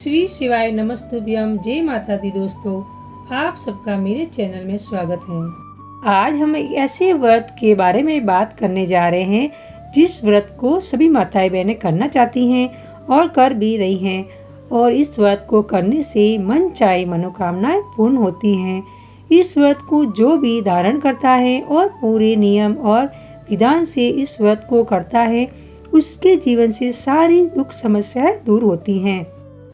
श्री शिवाय नमस्तुभ्यम। जय माता दी। दोस्तों, आप सबका मेरे चैनल में स्वागत है। आज हम एक ऐसे व्रत के बारे में बात करने जा रहे हैं जिस व्रत को सभी माताएं बहनें करना चाहती हैं और कर भी रही हैं, और इस व्रत को करने से मन चाहे मनोकामनाएं पूर्ण होती हैं। इस व्रत को जो भी धारण करता है और पूरे नियम और विधान से इस व्रत को करता है, उसके जीवन से सारी दुख समस्याएं दूर होती हैं।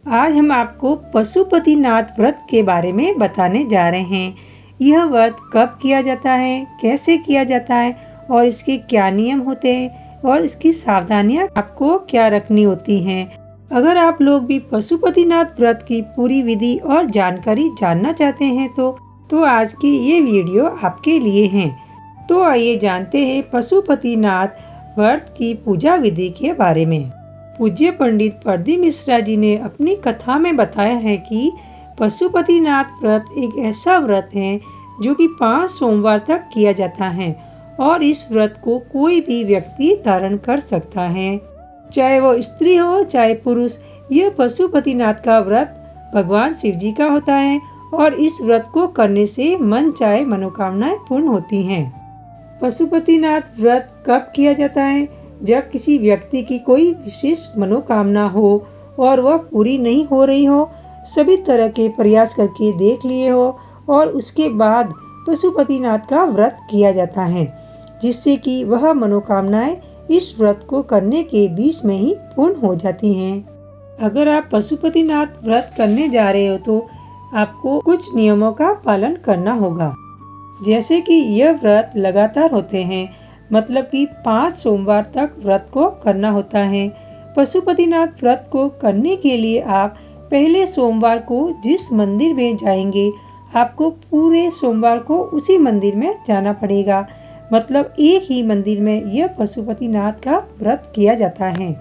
आज हम आपको पशुपतिनाथ व्रत के बारे में बताने जा रहे हैं। यह व्रत कब किया जाता है, कैसे किया जाता है और इसके क्या नियम होते हैं और इसकी सावधानियां आपको क्या रखनी होती हैं। अगर आप लोग भी पशुपतिनाथ व्रत की पूरी विधि और जानकारी जानना चाहते हैं तो आज की ये वीडियो आपके लिए है। तो आइए जानते हैं पशुपतिनाथ व्रत की पूजा विधि के बारे में। पूज्य पंडित प्रदीप मिश्रा जी ने अपनी कथा में बताया है कि पशुपतिनाथ व्रत एक ऐसा व्रत है जो कि 5 सोमवार तक किया जाता है, और इस व्रत को कोई भी व्यक्ति धारण कर सकता है, चाहे वो स्त्री हो चाहे पुरुष। यह पशुपतिनाथ का व्रत भगवान शिव जी का होता है, और इस व्रत को करने से मन चाहे मनोकामनाएं पूर्ण होती हैं। पशुपतिनाथ व्रत कब किया जाता है? जब किसी व्यक्ति की कोई विशेष मनोकामना हो और वह पूरी नहीं हो रही हो, सभी तरह के प्रयास करके देख लिए हो, और उसके बाद पशुपतिनाथ का व्रत किया जाता है, जिससे कि वह मनोकामनाएं इस व्रत को करने के बीच में ही पूर्ण हो जाती हैं। अगर आप पशुपतिनाथ व्रत करने जा रहे हो तो आपको कुछ नियमों का पालन करना होगा, जैसे कि यह व्रत लगातार होते हैं, मतलब कि 5 सोमवार तक व्रत को करना होता है। पशुपतिनाथ व्रत को करने के लिए आप पहले सोमवार को जिस मंदिर में जाएंगे, आपको पूरे सोमवार को उसी मंदिर में जाना पड़ेगा। मतलब एक ही मंदिर में यह पशुपतिनाथ का व्रत किया जाता है।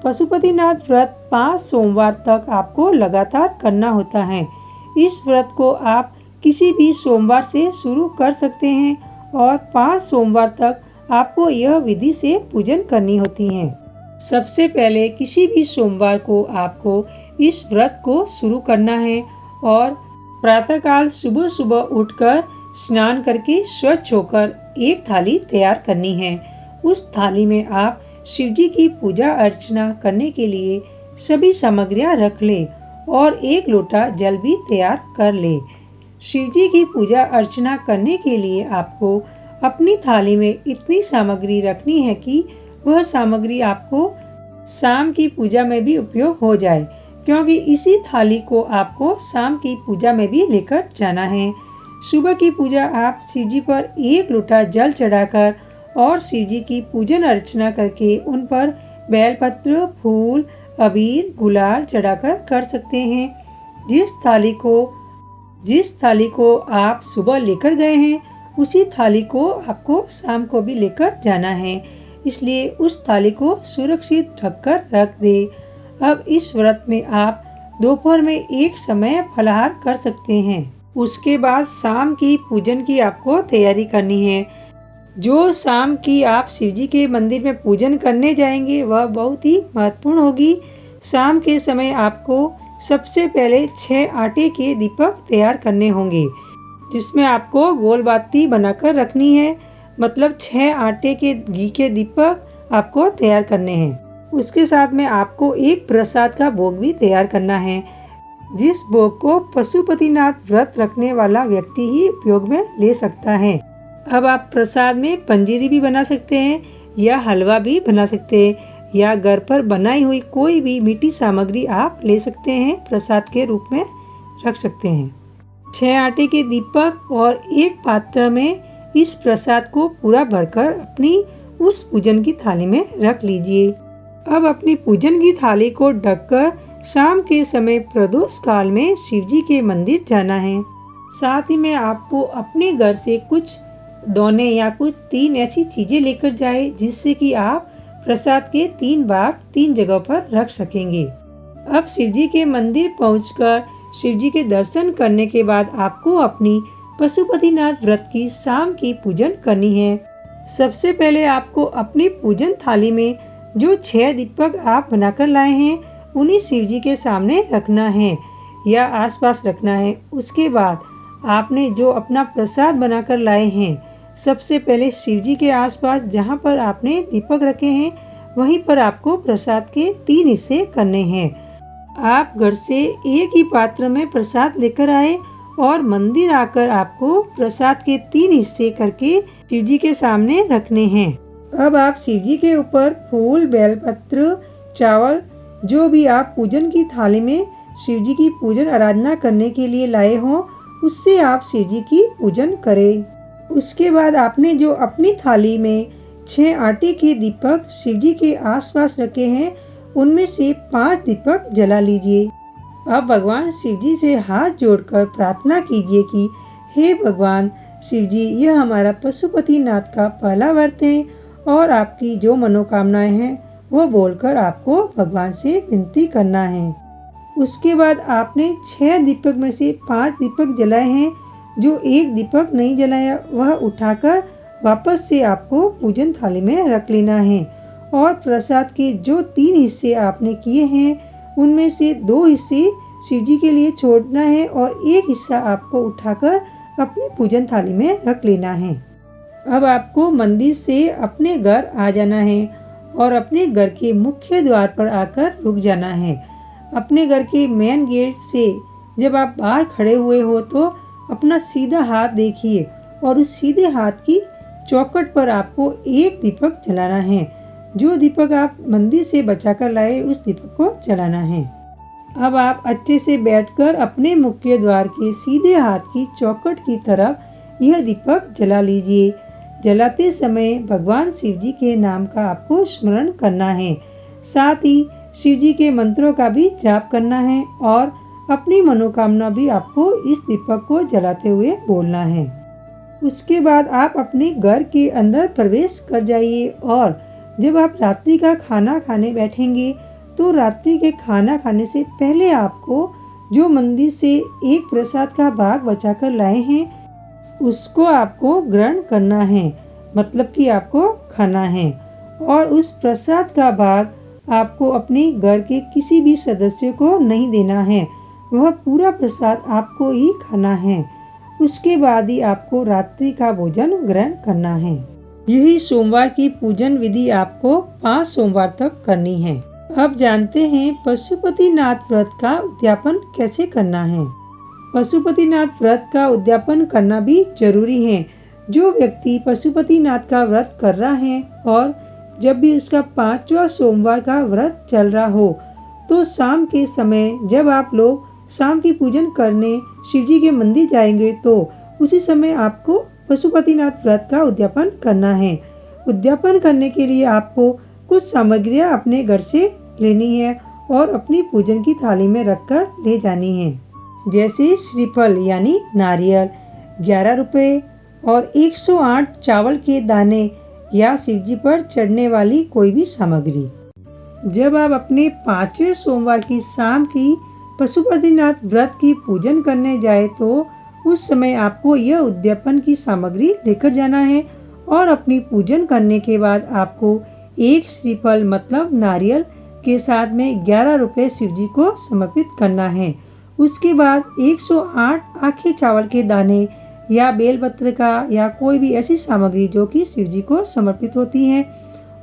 पशुपतिनाथ व्रत 5 सोमवार तक आपको लगातार करना होता है। इस व्रत को आप किसी भी सोमवार से शुरू कर सकते हैं, और 5 सोमवार तक आपको यह विधि से पूजन करनी होती है। सबसे पहले किसी भी सोमवार को आपको इस व्रत को शुरू करना है, और प्रातःकाल सुबह सुबह उठकर स्नान करके स्वच्छ होकर एक थाली तैयार करनी है। उस थाली में आप शिव जी की पूजा अर्चना करने के लिए सभी सामग्रियां रख ले, और 1 लोटा जल भी तैयार कर ले। शिव जी की पूजा अर्चना करने के लिए आपको अपनी थाली में इतनी सामग्री रखनी है कि वह सामग्री आपको शाम की पूजा में भी उपयोग हो जाए, क्योंकि इसी थाली को आपको शाम की पूजा में भी लेकर जाना है। सुबह की पूजा आप शिव जी पर 1 लोटा जल चढ़ाकर और शिव जी की पूजन अर्चना करके उन पर बेलपत्र, फूल, अबीर, गुलाल चढ़ाकर कर सकते हैं। जिस थाली को आप सुबह लेकर गए हैं, उसी थाली को आपको शाम को भी लेकर जाना है, इसलिए उस थाली को सुरक्षित ढककर रख दे। अब इस व्रत में आप दोपहर में एक समय फलाहार कर सकते हैं। उसके बाद शाम की पूजन की आपको तैयारी करनी है। जो शाम की आप शिवजी के मंदिर में पूजन करने जाएंगे वह बहुत ही महत्वपूर्ण होगी। शाम के समय आपको सबसे पहले 6 आटे के दीपक तैयार करने होंगे, जिसमें आपको गोल बाती बनाकर रखनी है। मतलब 6 आटे के घी के दीपक आपको तैयार करने हैं। उसके साथ में आपको एक प्रसाद का भोग भी तैयार करना है, जिस भोग को पशुपतिनाथ व्रत रखने वाला व्यक्ति ही उपयोग में ले सकता है। अब आप प्रसाद में पंजीरी भी बना सकते हैं, या हलवा भी बना सकते हैं, या घर पर बनाई हुई कोई भी मीठी सामग्री आप ले सकते हैं, प्रसाद के रूप में रख सकते हैं। 6 आटे के दीपक और एक पात्र में इस प्रसाद को पूरा भरकर अपनी उस पूजन की थाली में रख लीजिए। अब अपनी पूजन की थाली को ढककर शाम के समय प्रदोष काल में शिवजी के मंदिर जाना है। साथ ही में आपको अपने घर से कुछ दोने या कुछ 3 ऐसी चीजें लेकर जाए, जिससे कि आप प्रसाद के 3 भाग 3 जगह पर रख सकेंगे। अब शिवजी के मंदिर पहुंचकर शिवजी के दर्शन करने के बाद आपको अपनी पशुपतिनाथ व्रत की शाम की पूजन करनी है। सबसे पहले आपको अपनी पूजन थाली में जो 6 दीपक आप बनाकर लाए हैं उन्हीं शिव जी के सामने रखना है या आसपास रखना है। उसके बाद आपने जो अपना प्रसाद बनाकर लाए हैं, सबसे पहले शिव जी के आसपास जहाँ पर आपने दीपक रखे हैं वहीं पर आपको प्रसाद के 3 हिस्से करने हैं। आप घर से एक ही पात्र में प्रसाद लेकर आए और मंदिर आकर आपको प्रसाद के 3 हिस्से करके शिव जी के सामने रखने हैं। अब आप शिव जी के ऊपर फूल, बेलपत्र, चावल, जो भी आप पूजन की थाली में शिव जी की पूजन आराधना करने के लिए लाए हो, उससे आप शिव जी की पूजन करें। उसके बाद आपने जो अपनी थाली में 6 आटे के दीपक शिव जी के आसपास रखे हैं, उनमें से 5 दीपक जला लीजिए। अब भगवान शिव जी से हाथ जोड़कर प्रार्थना कीजिए कि हे भगवान शिव जी, यह हमारा पशुपतिनाथ का पहला व्रत है और आपकी जो मनोकामनाएं हैं वो बोलकर आपको भगवान से विनती करना है। उसके बाद आपने 6 दीपक में से 5 दीपक जलाए हैं। जो एक दीपक नहीं जलाया वह उठाकर वापस से आपको पूजन थाली में रख लेना है और प्रसाद के जो 3 हिस्से आपने किए हैं उनमें से 2 हिस्से शिव जी के लिए छोड़ना है और एक हिस्सा आपको उठाकर अपनी पूजन थाली में रख लेना है। अब आपको मंदिर से अपने घर आ जाना है और अपने घर के मुख्य द्वार पर आकर रुक जाना है। अपने घर के मेन गेट से जब आप बाहर खड़े हुए हो तो अपना सीधा हाथ देखिए और उस सीधे हाथ की चौखट पर आपको एक दीपक जलाना है। जो दीपक आप मंदिर से बचाकर लाए उस दीपक को जलाना है। अब आप अच्छे से बैठकर अपने मुख्य द्वार के सीधे हाथ की चौखट की तरफ यह दीपक जला लीजिए। जलाते समय भगवान शिव जी के नाम का आपको स्मरण करना है। साथ ही शिव जी के मंत्रों का भी जाप करना है और अपनी मनोकामना भी आपको इस दीपक को जलाते हुए बोलना है। उसके बाद आप अपने घर के अंदर प्रवेश कर जाइए और जब आप रात्रि का खाना खाने बैठेंगे तो रात्रि के खाना खाने से पहले आपको जो मंदिर से एक प्रसाद का भाग बचाकर लाए हैं उसको आपको ग्रहण करना है, मतलब कि आपको खाना है। और उस प्रसाद का भाग आपको अपने घर के किसी भी सदस्य को नहीं देना है, वह पूरा प्रसाद आपको ही खाना है। उसके बाद ही आपको रात्रि का भोजन ग्रहण करना है। यही सोमवार की पूजन विधि आपको 5 सोमवार तक करनी है। अब जानते हैं पशुपतिनाथ व्रत का उद्यापन कैसे करना है। पशुपतिनाथ व्रत का उद्यापन करना भी जरूरी है। जो व्यक्ति पशुपतिनाथ का व्रत कर रहा है और जब भी उसका 5वां सोमवार का व्रत चल रहा हो तो शाम के समय जब आप लोग शाम की पूजन करने शिव जी के मंदिर जाएंगे तो उसी समय आपको पशुपतिनाथ व्रत का उद्यापन करना है। उद्यापन करने के लिए आपको कुछ सामग्रियां अपने घर से लेनी है और अपनी पूजन की थाली में रखकर ले जानी है। जैसे श्रीफल यानी नारियल 11 रुपए और 108 चावल के दाने या शिवजी पर चढ़ने वाली कोई भी सामग्री। जब आप अपने 5वें सोमवार की शाम की पशुपतिनाथ व्रत की पूजन करने जाए तो उस समय आपको यह उद्यापन की सामग्री लेकर जाना है और अपनी पूजन करने के बाद आपको एक श्रीफल मतलब नारियल के साथ में 11 रुपए शिवजी को समर्पित करना है। उसके बाद 108 आखे चावल के दाने या बेलपत्र का या कोई भी ऐसी सामग्री जो कि शिवजी को समर्पित होती है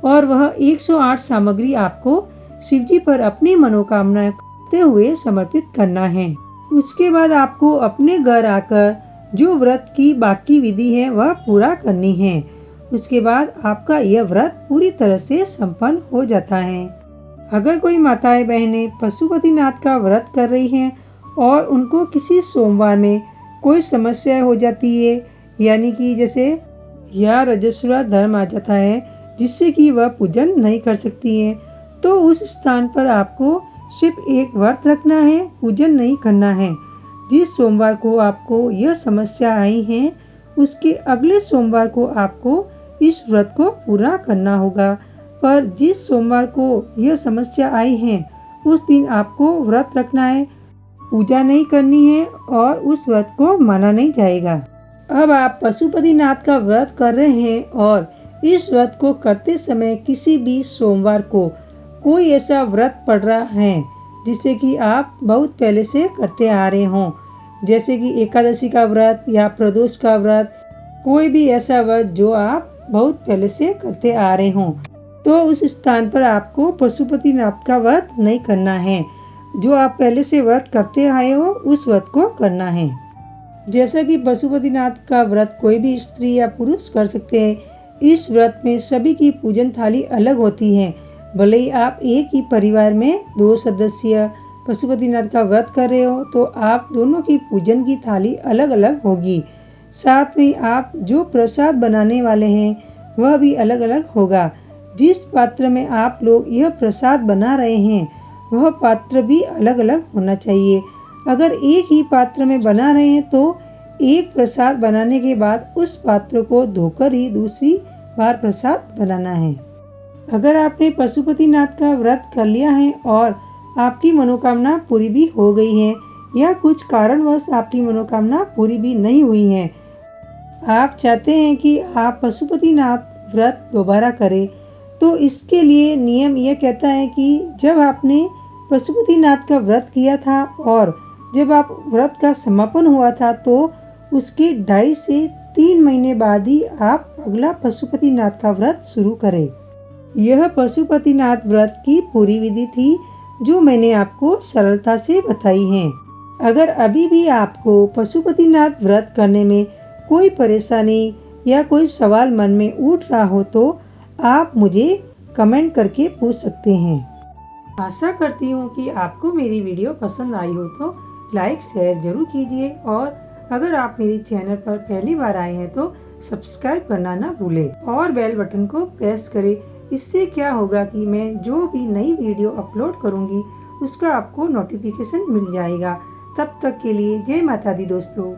और वह 108 सामग्री आपको शिवजी पर अपनी मनोकामना करते हुए समर्पित करना है। उसके बाद आपको अपने घर आकर जो व्रत की बाकी विधि है वह पूरा करनी है। उसके बाद आपका यह व्रत पूरी तरह से संपन्न हो जाता है। अगर कोई माताएं बहनें पशुपतिनाथ का व्रत कर रही हैं और उनको किसी सोमवार में कोई समस्या हो जाती है, यानी कि जैसे या रजस्वला धर्म आ जाता है जिससे कि वह पूजन नहीं कर सकती है, तो उस स्थान पर आपको सिर्फ एक व्रत रखना है, पूजन नहीं करना है। जिस सोमवार को आपको यह समस्या आई है उसके अगले सोमवार को आपको इस व्रत को पूरा करना होगा। पर जिस सोमवार को यह समस्या आई है उस दिन आपको व्रत रखना है, पूजा नहीं करनी है और उस व्रत को माना नहीं जाएगा। अब आप पशुपतिनाथ का व्रत कर रहे हैं और इस व्रत को करते समय किसी भी सोमवार को कोई ऐसा व्रत पड़ रहा है जिसे कि आप बहुत पहले से करते आ रहे हों, जैसे कि एकादशी का व्रत या प्रदोष का व्रत, कोई भी ऐसा व्रत जो आप बहुत पहले से करते आ रहे हों, तो उस स्थान पर आपको पशुपतिनाथ का व्रत नहीं करना है। जो आप पहले से व्रत करते आए हो उस व्रत को करना है। जैसा कि पशुपतिनाथ का व्रत कोई भी स्त्री या पुरुष कर सकते हैं। इस व्रत में सभी की पूजन थाली अलग होती है। भले ही आप एक ही परिवार में 2 सदस्य पशुपतिनाथ का व्रत कर रहे हो तो आप दोनों की पूजन की थाली अलग अलग होगी। साथ में आप जो प्रसाद बनाने वाले हैं वह भी अलग अलग होगा। जिस पात्र में आप लोग यह प्रसाद बना रहे हैं वह पात्र भी अलग अलग होना चाहिए। अगर एक ही पात्र में बना रहे हैं तो एक प्रसाद बनाने के बाद उस पात्र को धोकर ही दूसरी बार प्रसाद बनाना है। अगर आपने पशुपतिनाथ का व्रत कर लिया है और आपकी मनोकामना पूरी भी हो गई है या कुछ कारणवश आपकी मनोकामना पूरी भी नहीं हुई है, आप चाहते हैं कि आप पशुपतिनाथ व्रत दोबारा करें, तो इसके लिए नियम यह कहता है कि जब आपने पशुपतिनाथ का व्रत किया था और जब आप व्रत का समापन हुआ था तो उसके 2.5 से 3 महीने बाद ही आप अगला पशुपतिनाथ का व्रत शुरू करें। यह पशुपतिनाथ व्रत की पूरी विधि थी जो मैंने आपको सरलता से बताई है। अगर अभी भी आपको पशुपतिनाथ व्रत करने में कोई परेशानी या कोई सवाल मन में उठ रहा हो तो आप मुझे कमेंट करके पूछ सकते हैं। आशा करती हूँ कि आपको मेरी वीडियो पसंद आई हो तो लाइक शेयर जरूर कीजिए और अगर आप मेरे चैनल पर पहली बार आए हैं तो सब्सक्राइब करना ना भूलें और बेल बटन को प्रेस करें। इससे क्या होगा कि मैं जो भी नई वीडियो अपलोड करूँगी उसका आपको नोटिफिकेशन मिल जाएगा। तब तक के लिए जय माता दी दोस्तों।